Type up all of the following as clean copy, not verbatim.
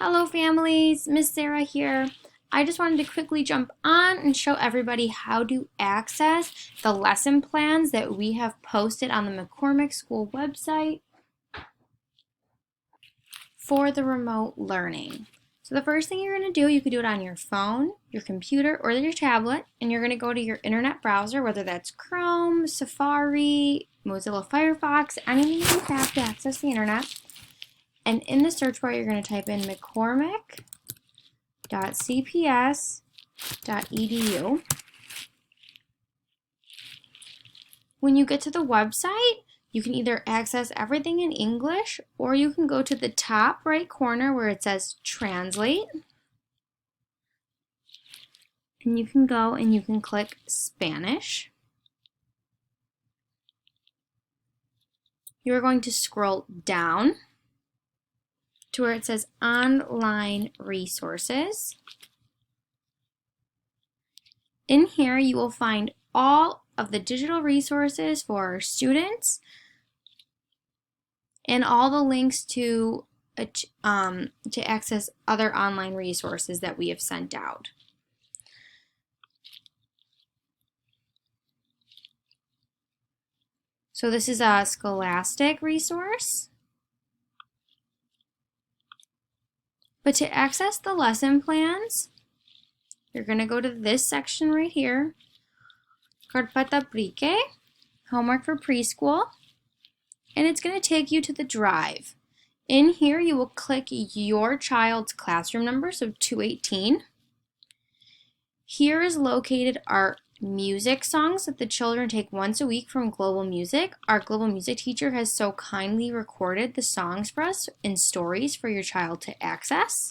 Hello families, Miss Sarah here. I just wanted to quickly jump on and show everybody how to access the lesson plans that we have posted on the McCormick School website for the remote learning. So the first thing you're going to do, you could do it on your phone, your computer, or your tablet, and you're going to go to your internet browser, whether that's Chrome, Safari, Mozilla Firefox, anything you have to access the internet. And in the search bar, you're going to type in mccormick.cps.edu. When you get to the website, you can either access everything in English, or you can go to the top right corner where it says Translate. And you can go and you can click Spanish. You're going to scroll down to where it says Online Resources. In here, you will find all of the digital resources for our students and all the links to access other online resources that we have sent out. So this is a Scholastic resource. But to access the lesson plans, you're going to go to this section right here, Carpeta Pre-K, Homework for Preschool, and it's going to take you to the drive. In here, you will click your child's classroom number, so 218. Here is located our music songs that the children take once a week from Global Music. Our Global Music teacher has so kindly recorded the songs for us in stories for your child to access.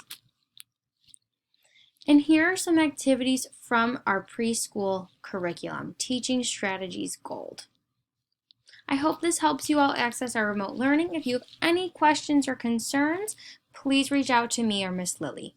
And here are some activities from our preschool curriculum, Teaching Strategies Gold. I hope this helps you all access our remote learning. If you have any questions or concerns, please reach out to me or Miss Lily.